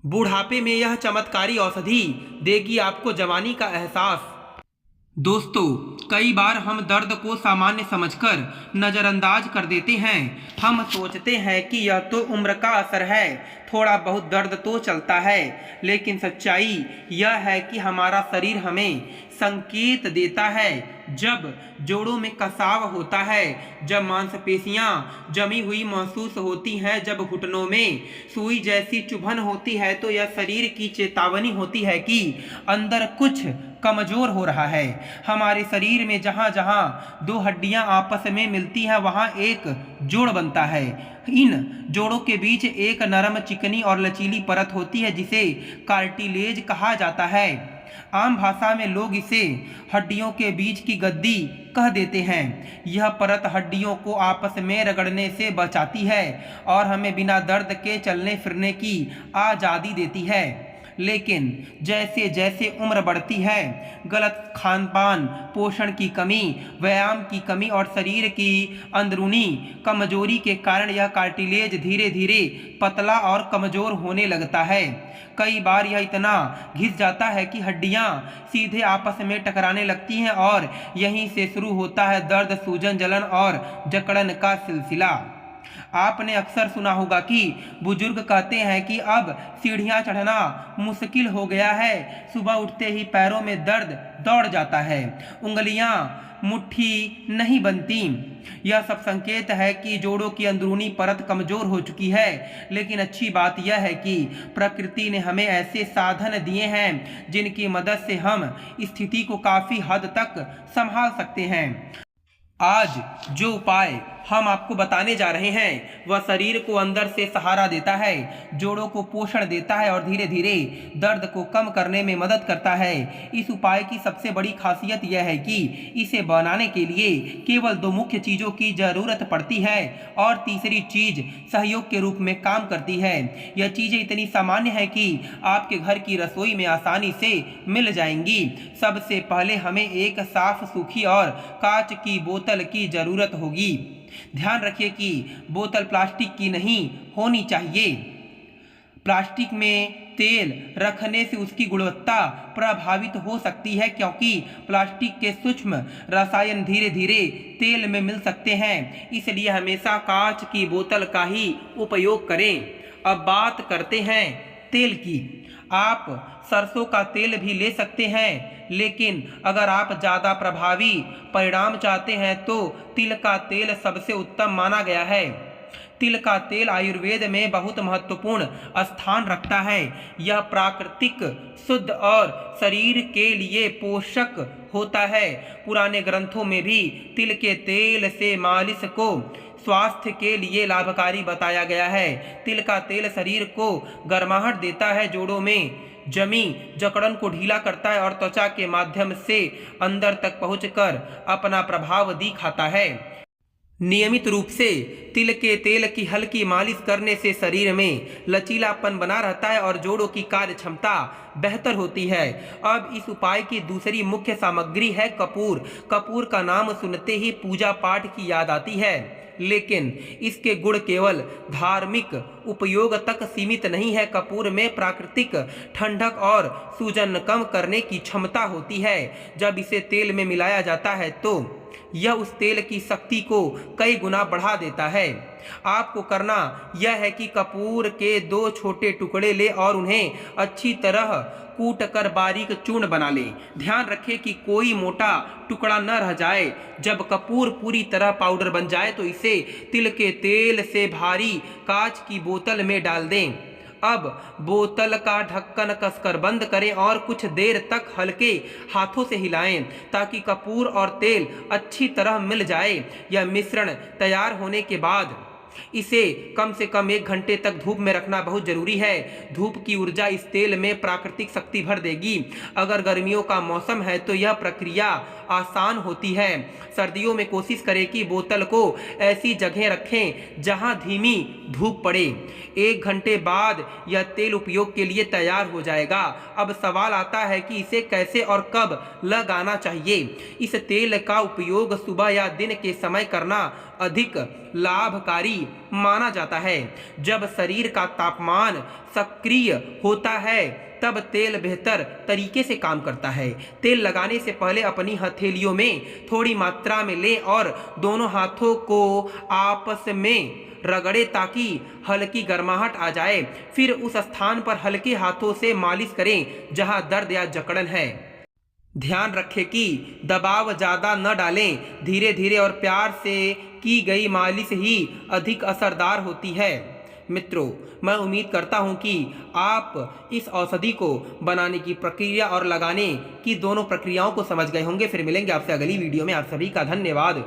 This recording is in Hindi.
बुढ़ापे में यह चमत्कारी औषधि देगी आपको जवानी का एहसास। दोस्तों, कई बार हम दर्द को सामान्य समझकर नज़रअंदाज कर देते हैं। हम सोचते हैं कि यह तो उम्र का असर है, थोड़ा बहुत दर्द तो चलता है। लेकिन सच्चाई यह है कि हमारा शरीर हमें संकेत देता है जब जोड़ों में कसाव होता है, जब मांसपेशियां जमी हुई महसूस होती हैं, जब घुटनों में सुई जैसी चुभन होती है, तो यह शरीर की चेतावनी होती है कि अंदर कुछ कमजोर हो रहा है। हमारे शरीर में जहाँ जहाँ दो हड्डियाँ आपस में मिलती हैं वहाँ एक जोड़ बनता है। इन जोड़ों के बीच एक नरम, चिकनी और लचीली परत होती है जिसे कार्टिलेज कहा जाता है। आम भाषा में लोग इसे हड्डियों के बीच की गद्दी कह देते हैं। यह परत हड्डियों को आपस में रगड़ने से बचाती है और हमें बिना दर्द के चलने फिरने की आज़ादी देती है। लेकिन जैसे जैसे उम्र बढ़ती है, गलत खानपान, पोषण की कमी, व्यायाम की कमी और शरीर की अंदरूनी कमजोरी के कारण यह कार्टिलेज धीरे धीरे पतला और कमजोर होने लगता है। कई बार यह इतना घिस जाता है कि हड्डियां सीधे आपस में टकराने लगती हैं और यहीं से शुरू होता है दर्द, सूजन, जलन और जकड़न का सिलसिला। आपने अक्सर सुना होगा कि बुजुर्ग कहते हैं कि अब सीढ़ियां चढ़ना मुश्किल हो गया है, सुबह उठते ही पैरों में दर्द दौड़ जाता है, उंगलियां मुट्ठी नहीं बनती। यह सब संकेत है कि जोड़ों की अंदरूनी परत कमजोर हो चुकी है। लेकिन अच्छी बात यह है कि प्रकृति ने हमें ऐसे साधन दिए हैं जिनकी मदद से हम स्थिति को काफी हद तक संभाल सकते हैं। आज जो उपाय हम आपको बताने जा रहे हैं वह शरीर को अंदर से सहारा देता है, जोड़ों को पोषण देता है और धीरे धीरे दर्द को कम करने में मदद करता है। इस उपाय की सबसे बड़ी खासियत यह है कि इसे बनाने के लिए केवल दो मुख्य चीज़ों की जरूरत पड़ती है और तीसरी चीज सहयोग के रूप में काम करती है। यह चीज़ें इतनी सामान्य है कि आपके घर की रसोई में आसानी से मिल जाएंगी। सबसे पहले हमें एक साफ, सूखी और कांच की बोतल की जरूरत होगी। ध्यान रखिए कि बोतल प्लास्टिक की नहीं होनी चाहिए। प्लास्टिक में तेल रखने से उसकी गुणवत्ता प्रभावित हो सकती है, क्योंकि प्लास्टिक के सूक्ष्म रसायन धीरे धीरे तेल में मिल सकते हैं। इसलिए हमेशा कांच की बोतल का ही उपयोग करें। अब बात करते हैं तेल की। आप सरसों का तेल भी ले सकते हैं, लेकिन अगर आप ज़्यादा प्रभावी परिणाम चाहते हैं तो तिल का तेल सबसे उत्तम माना गया है। तिल का तेल आयुर्वेद में बहुत महत्वपूर्ण स्थान रखता है। यह प्राकृतिक, शुद्ध और शरीर के लिए पोषक होता है। पुराने ग्रंथों में भी तिल के तेल से मालिश को स्वास्थ्य के लिए लाभकारी बताया गया है। तिल का तेल शरीर को गर्माहट देता है, जोड़ों में जमी जकड़न को ढीला करता है और त्वचा के माध्यम से अंदर तक पहुंचकर अपना प्रभाव दिखाता है। नियमित रूप से तिल के तेल की हल्की मालिश करने से शरीर में लचीलापन बना रहता है और जोड़ों की कार्य क्षमता बेहतर होती है। अब इस उपाय की दूसरी मुख्य सामग्री है कपूर। कपूर का नाम सुनते ही पूजा पाठ की याद आती है, लेकिन इसके गुण केवल धार्मिक उपयोग तक सीमित नहीं है। कपूर में प्राकृतिक ठंडक और सूजन कम करने की क्षमता होती है। जब इसे तेल में मिलाया जाता है तो यह उस तेल की शक्ति को कई गुना बढ़ा देता है। आपको करना यह है कि कपूर के 2 छोटे टुकड़े ले और उन्हें अच्छी तरह कूट कर बारीक चूर्ण बना लें। ध्यान रखें कि कोई मोटा टुकड़ा न रह जाए। जब कपूर पूरी तरह पाउडर बन जाए तो इसे तिल के तेल से भारी कांच की बोतल में डाल दें। अब बोतल का ढक्कन कसकर बंद करें और कुछ देर तक हल्के हाथों से हिलाएं ताकि कपूर और तेल अच्छी तरह मिल जाए। यह मिश्रण तैयार होने के बाद इसे कम से कम 1 घंटे तक धूप में रखना बहुत जरूरी है। धूप की ऊर्जा इस तेल में प्राकृतिक शक्ति भर देगी। अगर गर्मियों का मौसम है तो यह प्रक्रिया आसान होती है। सर्दियों में कोशिश करें कि बोतल को ऐसी जगह रखें जहां धीमी धूप पड़े। 1 घंटे बाद यह तेल उपयोग के लिए तैयार हो जाएगा। अब सवाल आता है कि इसे कैसे और कब लगाना चाहिए। इस तेल का उपयोग सुबह या दिन के समय करना अधिक लाभकारी माना जाता है। जब शरीर का तापमान सक्रिय होता है तब तेल बेहतर तरीके से काम करता है। तेल लगाने से पहले अपनी हथेलियों में थोड़ी मात्रा में लें और दोनों हाथों को आपस में रगड़े ताकि हल्की गर्माहट आ जाए। फिर उस स्थान पर हल्के हाथों से मालिश करें जहां दर्द या जकड़न है। ध्यान रखें कि दबाव ज़्यादा न डालें, धीरे धीरे और प्यार से की गई मालिश ही अधिक असरदार होती है। मित्रों, मैं उम्मीद करता हूं कि आप इस औषधि को बनाने की प्रक्रिया और लगाने की दोनों प्रक्रियाओं को समझ गए होंगे। फिर मिलेंगे आपसे अगली वीडियो में। आप सभी का धन्यवाद।